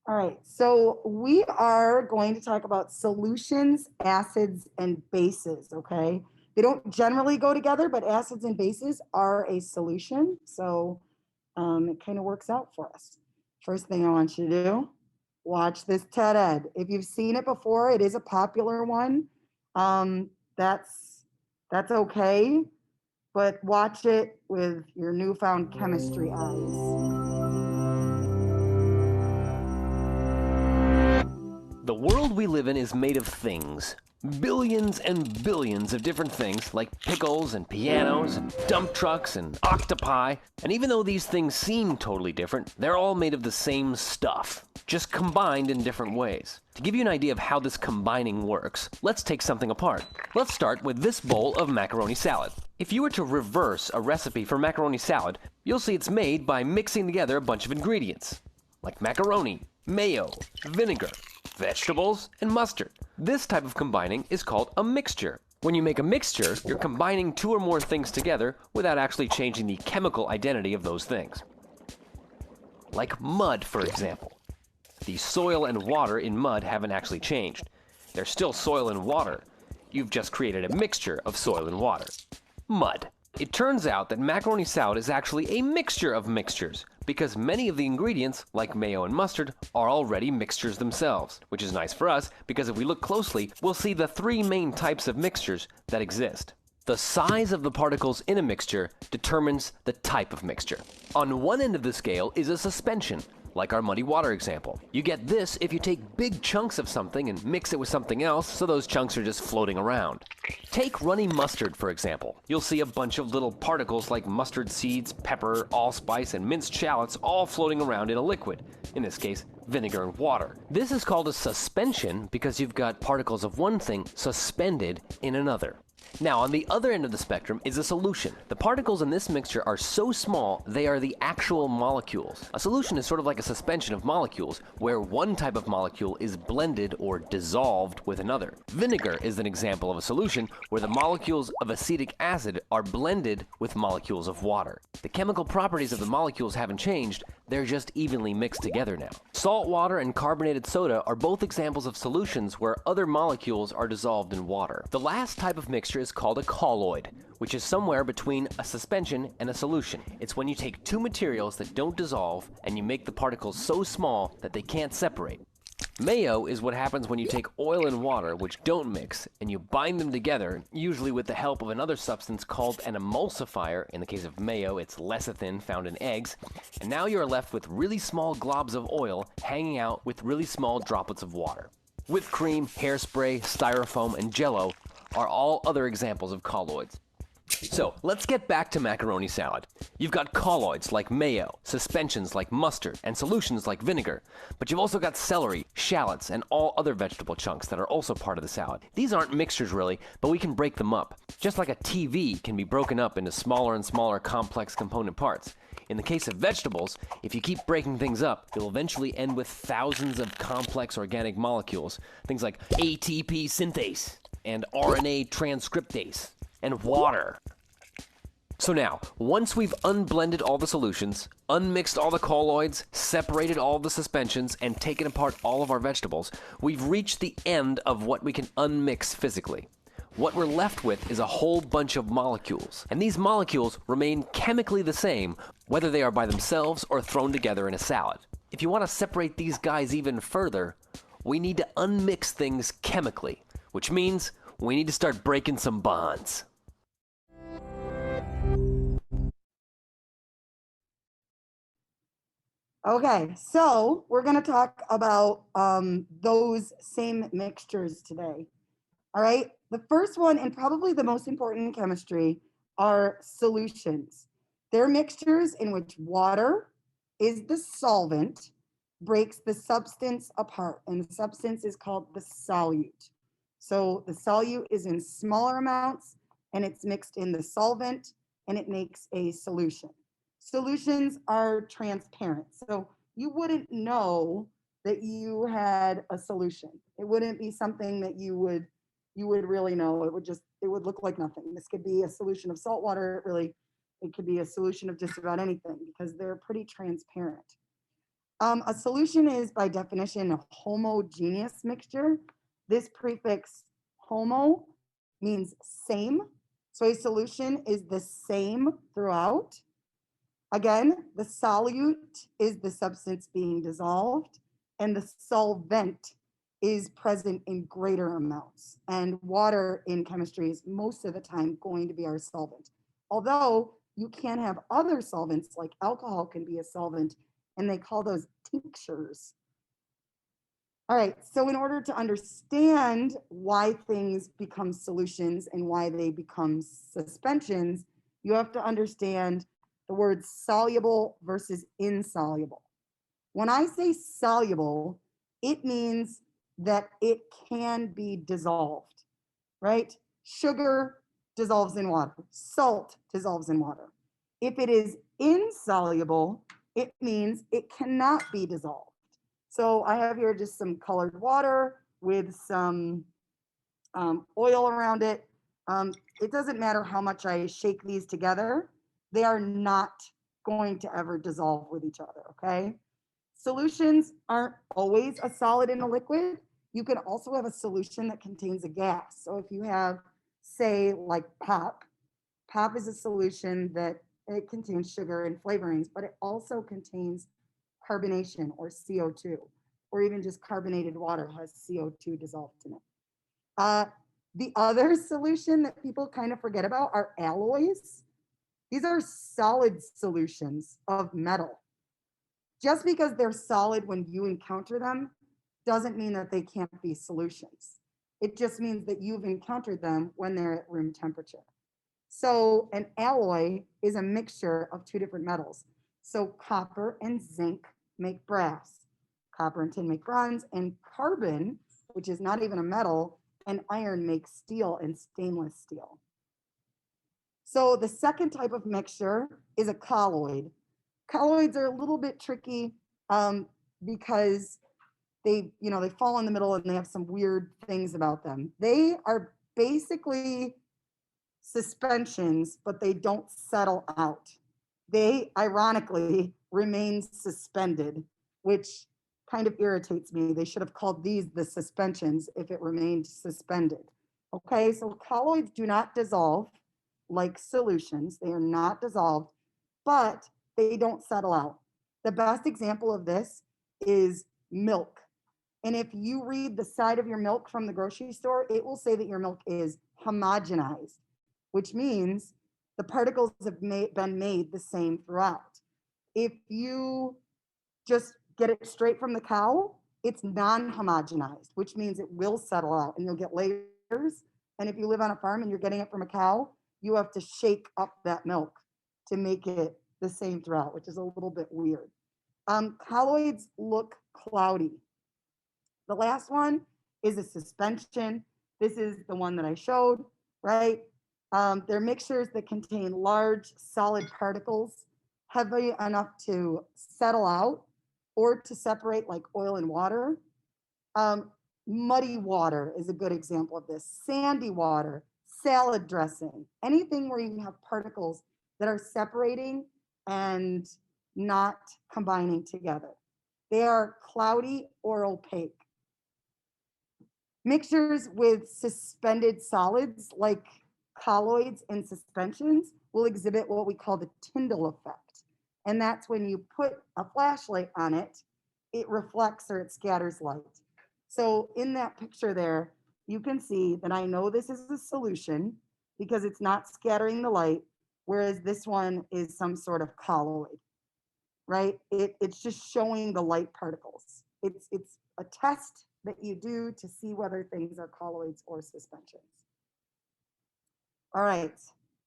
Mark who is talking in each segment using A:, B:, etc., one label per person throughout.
A: All right, so we are going to talk about solutions, acids, and bases, okay? They don't generally go together, but acids and bases are a solution. So it kind of works out for us. First thing I want you to do, watch this TED Ed. If you've seen it before, it is a popular one. Um, that's that's okay, but watch it with your newfound chemistry eyes.
B: The world we live in is made of things. Billions and billions of different things, like pickles and pianos, and dump trucks and octopi. And even though these things seem totally different, they're all made of the same stuff, just combined in different ways. To give you an idea of how this combining works, let's take something apart. Let's start with this bowl of macaroni salad. If you were to reverse a recipe for macaroni salad, you'll see it's made by mixing together a bunch of ingredients, like macaroni, mayo, vinegar, vegetables, and mustard. This type of combining is called a mixture. When you make a mixture, you're combining two or more things together without actually changing the chemical identity of those things. Like mud, for example. The soil and water in mud haven't actually changed. They're still soil and water. You've just created a mixture of soil and water. Mud. It turns out that macaroni salad is actually a mixture of mixtures, because many of the ingredients, like mayo and mustard, are already mixtures themselves, which is nice for us because if we look closely, we'll see the three main types of mixtures that exist. The size of the particles in a mixture determines the type of mixture. On one end of the scale is a suspension, like our muddy water example. You get this if you take big chunks of something and mix it with something else, so those chunks are just floating around. Take runny mustard, for example. You'll see a bunch of little particles like mustard seeds, pepper, allspice, and minced shallots all floating around in a liquid, in this case, vinegar and water. This is called a suspension because you've got particles of one thing suspended in another. Now, on the other end of the spectrum is a solution. The particles in this mixture are so small, they are the actual molecules. A solution is sort of like a suspension of molecules, where one type of molecule is blended or dissolved with another. Vinegar is an example of a solution where the molecules of acetic acid are blended with molecules of water. The chemical properties of the molecules haven't changed, they're just evenly mixed together now. Salt water and carbonated soda are both examples of solutions where other molecules are dissolved in water. The last type of mixture is called a colloid, which is somewhere between a suspension and a solution. It's when you take two materials that don't dissolve and you make the particles so small that they can't separate. Mayo is what happens when you take oil and water, which don't mix, and you bind them together, usually with the help of another substance called an emulsifier. In the case of mayo, it's lecithin found in eggs. And now you're left with really small globs of oil hanging out with really small droplets of water. Whipped cream, hairspray, styrofoam, and jello are all other examples of colloids. So, let's get back to macaroni salad. You've got colloids like mayo, suspensions like mustard, and solutions like vinegar. But you've also got celery, shallots, and all other vegetable chunks that are also part of the salad. These aren't mixtures really, but we can break them up. Just like a TV can be broken up into smaller and smaller complex component parts. In the case of vegetables, if you keep breaking things up, you'll eventually end with thousands of complex organic molecules, things like ATP synthase and RNA transcriptase and water. So now, once we've unblended all the solutions, unmixed all the colloids, separated all the suspensions, and taken apart all of our vegetables, we've reached the end of what we can unmix physically. What we're left with is a whole bunch of molecules, and these molecules remain chemically the same, whether they are by themselves or thrown together in a salad. If you want to separate these guys even further, we need to unmix things chemically, which means we need to start breaking some bonds.
A: Okay, so we're going to talk about those same mixtures today. All right, the first one and probably the most important in chemistry are solutions. They're mixtures in which water is the solvent, breaks the substance apart, and the substance is called the solute. So the solute is in smaller amounts and it's mixed in the solvent and it makes a solution. Solutions are transparent. So you wouldn't know that you had a solution. It wouldn't be something that you would really know. It would look like nothing. This could be a solution of salt water. It could be a solution of just about anything because they're pretty transparent. A solution is by definition a homogeneous mixture. This prefix homo means same. So a solution is the same throughout. Again, the solute is the substance being dissolved, and the solvent is present in greater amounts. And water in chemistry is most of the time going to be our solvent. Although you can have other solvents, like alcohol can be a solvent, and they call those tinctures. All right, so in order to understand why things become solutions and why they become suspensions, you have to understand the words soluble versus insoluble. When I say soluble, it means that it can be dissolved, right? Sugar dissolves in water, salt dissolves in water. If it is insoluble, it means it cannot be dissolved. So I have here just some colored water with some oil around it. It doesn't matter how much I shake these together, they are not going to ever dissolve with each other, okay? Solutions aren't always a solid in a liquid. You can also have a solution that contains a gas. So if you have, say, like pop is a solution that it contains sugar and flavorings, but it also contains carbonation or CO2, or even just carbonated water has CO2 dissolved in it. The other solution that people kind of forget about are alloys. These are solid solutions of metal. Just because they're solid when you encounter them doesn't mean that they can't be solutions. It just means that you've encountered them when they're at room temperature. So an alloy is a mixture of two different metals. So copper and zinc make brass. Copper and tin make bronze, and carbon, which is not even a metal, and iron makes steel and stainless steel. So the second type of mixture is a colloid. Colloids are a little bit tricky because they fall in the middle and they have some weird things about them. They are basically suspensions, but they don't settle out. They ironically remain suspended, which kind of irritates me. They should have called these the suspensions if it remained suspended. Okay, so colloids do not dissolve like solutions. They are not dissolved, but they don't settle out. The best example of this is milk. And if you read the side of your milk from the grocery store, it will say that your milk is homogenized, which means the particles have been made the same throughout. If you just get it straight from the cow, it's non-homogenized, which means it will settle out and you'll get layers. And if you live on a farm and you're getting it from a cow, you have to shake up that milk to make it the same throughout, which is a little bit weird. Colloids look cloudy. The last one is a suspension. This is the one that I showed, right? They're mixtures that contain large solid particles, heavy enough to settle out or to separate like oil and water. Muddy water is a good example of this. Sandy water, salad dressing, anything where you have particles that are separating and not combining together. They are cloudy or opaque. Mixtures with suspended solids like colloids and suspensions will exhibit what we call the Tyndall effect. And that's when you put a flashlight on it, it reflects or it scatters light. So in that picture there, you can see that I know this is a solution because it's not scattering the light, whereas this one is some sort of colloid, right? It's just showing the light particles. It's a test that you do to see whether things are colloids or suspensions. All right,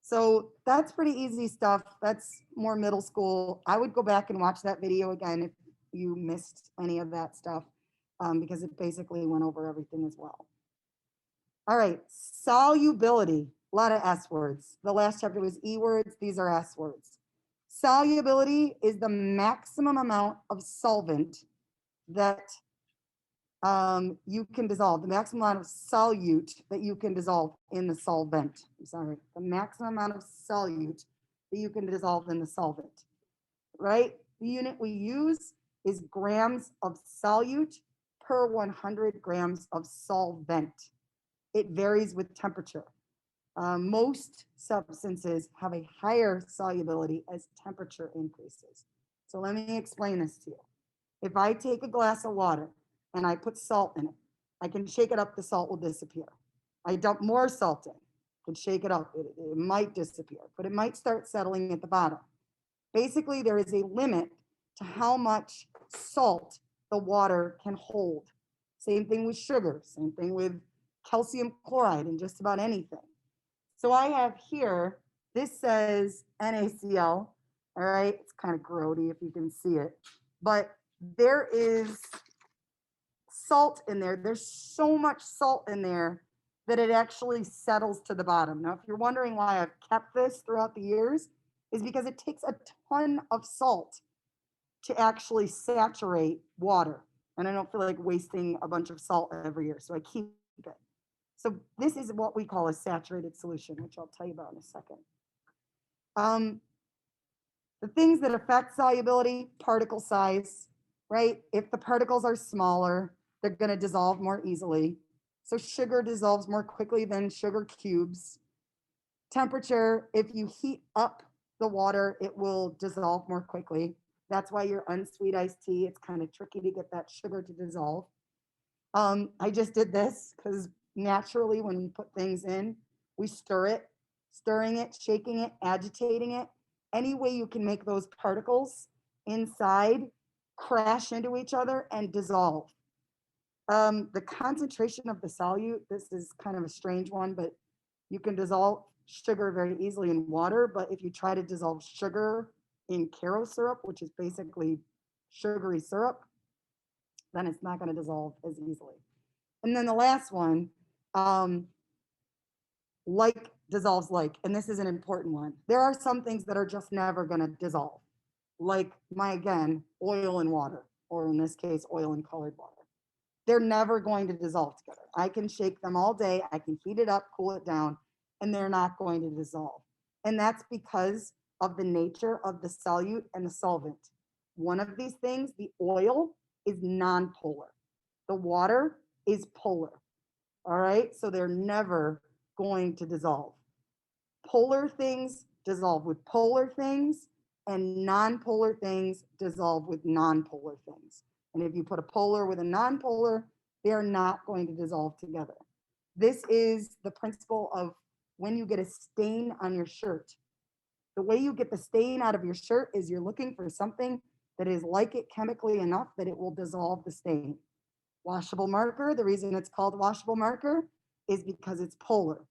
A: so that's pretty easy stuff. That's more middle school. I would go back and watch that video again if you missed any of that stuff because it basically went over everything as well. All right, solubility, a lot of S words. The last chapter was E words, these are S words. Solubility is the maximum amount of solvent that you can dissolve, the maximum amount of solute that you can dissolve in the solvent. I'm sorry, the maximum amount of solute that you can dissolve in the solvent, right? The unit we use is grams of solute per 100 grams of solvent. It varies with temperature. Most substances have a higher solubility as temperature increases. So let me explain this to you. If I take a glass of water and I put salt in it, I can shake it up, the salt will disappear. I dump more salt in, can shake it up, it might disappear, but it might start settling at the bottom. Basically, there is a limit to how much salt the water can hold. Same thing with sugar, same thing with calcium chloride and just about anything. So I have here, this says NaCl, all right? It's kind of grody if you can see it, but there is salt in there. There's so much salt in there that it actually settles to the bottom. Now, if you're wondering why I've kept this throughout the years, is because it takes a ton of salt to actually saturate water. And I don't feel like wasting a bunch of salt every year, so I keep it. So this is what we call a saturated solution, which I'll tell you about in a second. The things that affect solubility, particle size, right? If the particles are smaller, they're going to dissolve more easily. So sugar dissolves more quickly than sugar cubes. Temperature, if you heat up the water, it will dissolve more quickly. That's why your unsweet iced tea, it's kind of tricky to get that sugar to dissolve. I just did this because naturally when we put things in, we stir it, stirring it, shaking it, agitating it. Any way you can make those particles inside crash into each other and dissolve. The concentration of the solute, this is kind of a strange one, but you can dissolve sugar very easily in water, but if you try to dissolve sugar in Karo syrup, which is basically sugary syrup, then it's not going to dissolve as easily. And then the last one, like dissolves like, and this is an important one. There are some things that are just never going to dissolve, like again, oil and water, or in this case, oil and colored water. They're never going to dissolve together. I can shake them all day. I can heat it up, cool it down, and they're not going to dissolve. And that's because of the nature of the solute and the solvent. One of these things, the oil, is non-polar. The water is polar. All right, so they're never going to dissolve. Polar things dissolve with polar things, and non-polar things dissolve with non-polar things. And if you put a polar with a non-polar, they are not going to dissolve together. This is the principle of when you get a stain on your shirt. The way you get the stain out of your shirt is you're looking for something that is like it chemically enough that it will dissolve the stain. Washable marker, the reason it's called washable marker is because it's polar,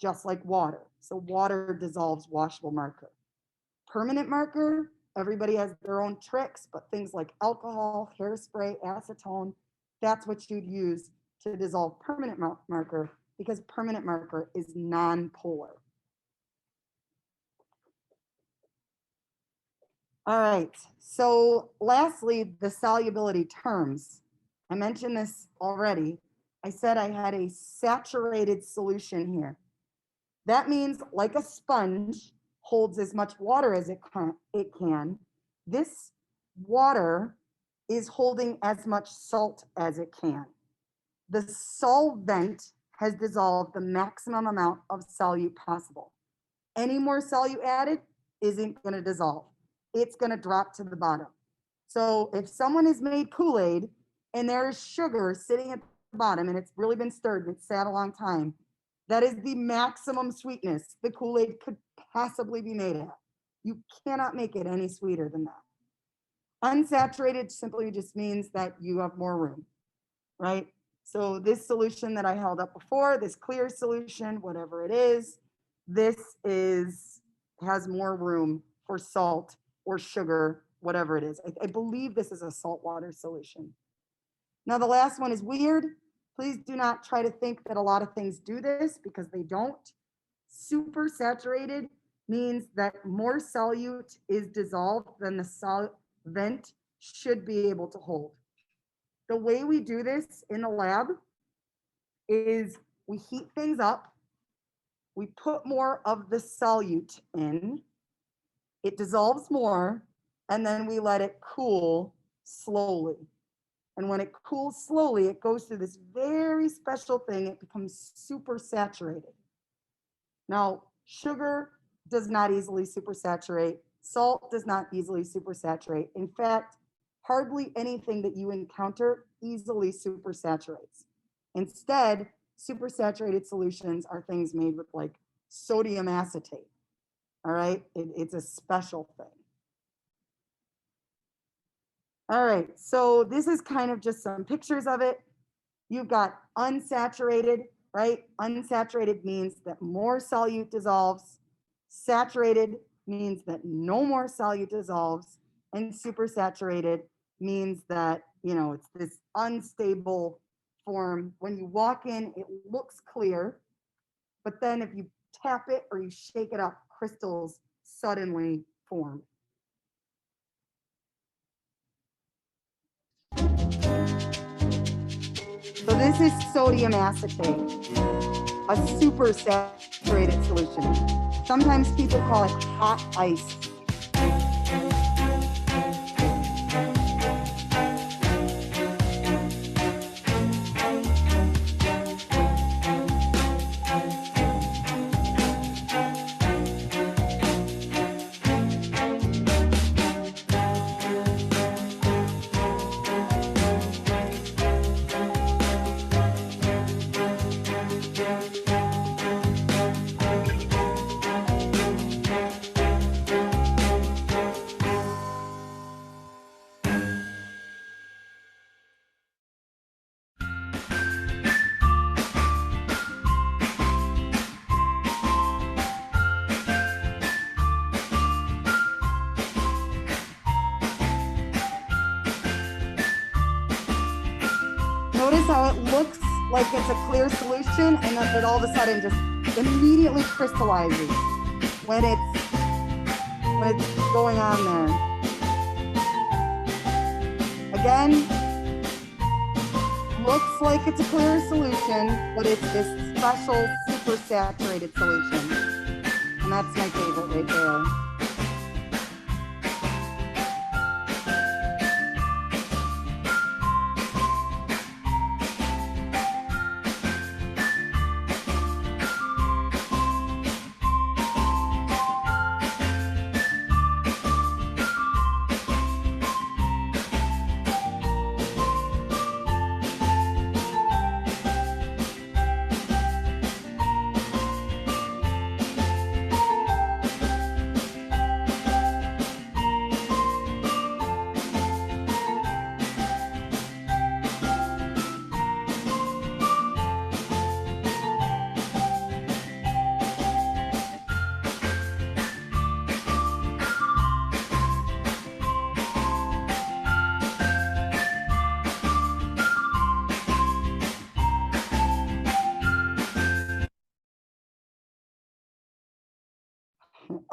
A: just like water. So water dissolves washable marker. Permanent marker, everybody has their own tricks, but things like alcohol, hairspray, acetone, that's what you'd use to dissolve permanent marker because permanent marker is non-polar. All right, so lastly, the solubility terms. I mentioned this already. I said I had a saturated solution here. That means like a sponge holds as much water as it can. This water is holding as much salt as it can. The solvent has dissolved the maximum amount of solute possible. Any more solute added isn't going to dissolve. It's going to drop to the bottom. So if someone has made Kool-Aid and there's sugar sitting at the bottom and it's really been stirred and it's sat a long time, that is the maximum sweetness the Kool-Aid could possibly be made at. You cannot make it any sweeter than that. Unsaturated simply just means that you have more room, right? So this solution that I held up before, this clear solution, whatever it is, this has more room for salt or sugar, whatever it is. I believe this is a saltwater solution. Now the last one is weird. Please do not try to think that a lot of things do this because they don't. Super saturated means that more solute is dissolved than the solvent should be able to hold. The way we do this in the lab is we heat things up, we put more of the solute in, it dissolves more, and then we let it cool slowly. And when it cools slowly, it goes through this very special thing. It becomes super saturated. Now, sugar does not easily supersaturate. Salt does not easily supersaturate. In fact, hardly anything that you encounter easily supersaturates. Instead, supersaturated solutions are things made with like sodium acetate. All right, it's a special thing. All right, so this is kind of just some pictures of it. You've got unsaturated, right? Unsaturated means that more solute dissolves. Saturated means that no more solute dissolves. And supersaturated means that, it's this unstable form. When you walk in, it looks clear, but then if you tap it or you shake it up, crystals suddenly form. So this is sodium acetate, a super saturated solution. Sometimes people call it hot ice. Notice how it looks like it's a clear solution and then it all of a sudden just immediately crystallizes when it's going on there. Again, looks like it's a clear solution, but it's this special super saturated solution. And that's my favorite right there.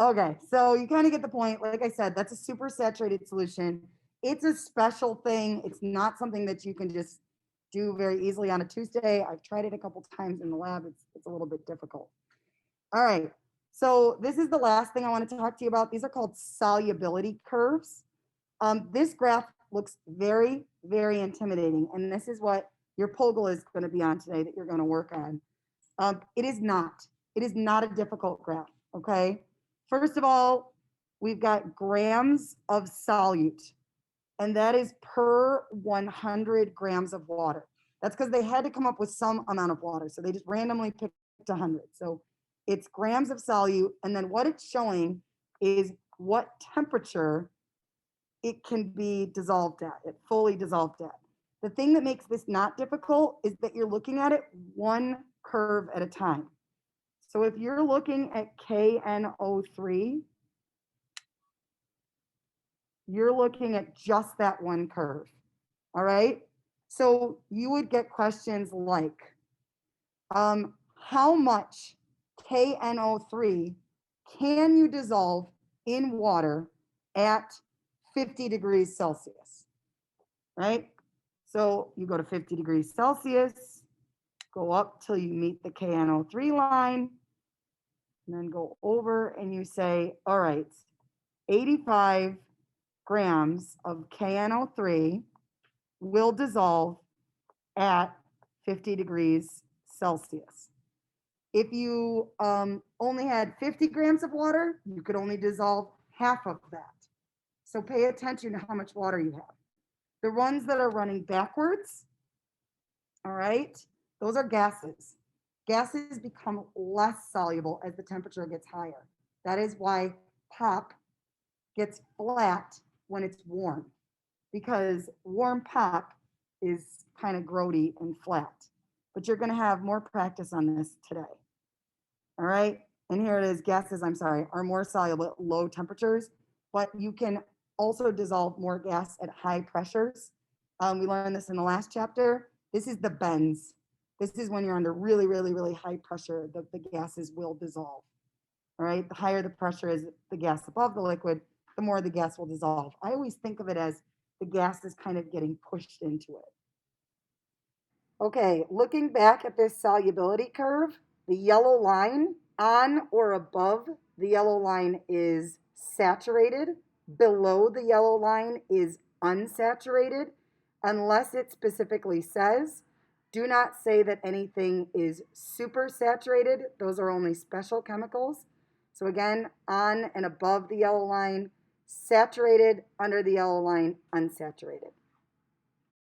A: Okay, so you kind of get the point. Like I said, that's a super saturated solution. It's a special thing. It's not something that you can just do very easily on a Tuesday. I've tried it a couple times in the lab. It's a little bit difficult. All right, so this is the last thing I want to talk to you about. These are called solubility curves. This graph looks very, very intimidating, and this is what your POGIL is going to be on today that you're going to work on. It is not. It is not a difficult graph, okay? First of all, we've got grams of solute, and that is per 100 grams of water. That's because they had to come up with some amount of water, so they just randomly picked 100. So it's grams of solute, and then what it's showing is what temperature it can be dissolved at, it fully dissolved at. The thing that makes this not difficult is that you're looking at it one curve at a time. So if you're looking at KNO3, you're looking at just that one curve, all right? So you would get questions like, how much KNO3 can you dissolve in water at 50 degrees Celsius, right? So you go to 50 degrees Celsius, go up till you meet the KNO3 line, and then go over and you say, all right, 85 grams of KNO3 will dissolve at 50 degrees Celsius. If you only had 50 grams of water, you could only dissolve half of that. So pay attention to how much water you have. The ones that are running backwards, all right, those are gases. Gases become less soluble as the temperature gets higher. That is why pop gets flat when it's warm, because warm pop is kind of grody and flat. But you're going to have more practice on this today. All right. And here it is. Gases, I'm sorry, are more soluble at low temperatures, but you can also dissolve more gas at high pressures. We learned this in the last chapter. This is the bends. This is when you're under really, really, really high pressure, the gases will dissolve. All right. The higher the pressure is, the gas above the liquid, the more the gas will dissolve. I always think of it as the gas is kind of getting pushed into it. Okay, looking back at this solubility curve, the yellow line on or above the yellow line is saturated. Below the yellow line is unsaturated, unless it specifically says. Do not say that anything is supersaturated. Those are only special chemicals. So again, on and above the yellow line, saturated, under the yellow line, unsaturated.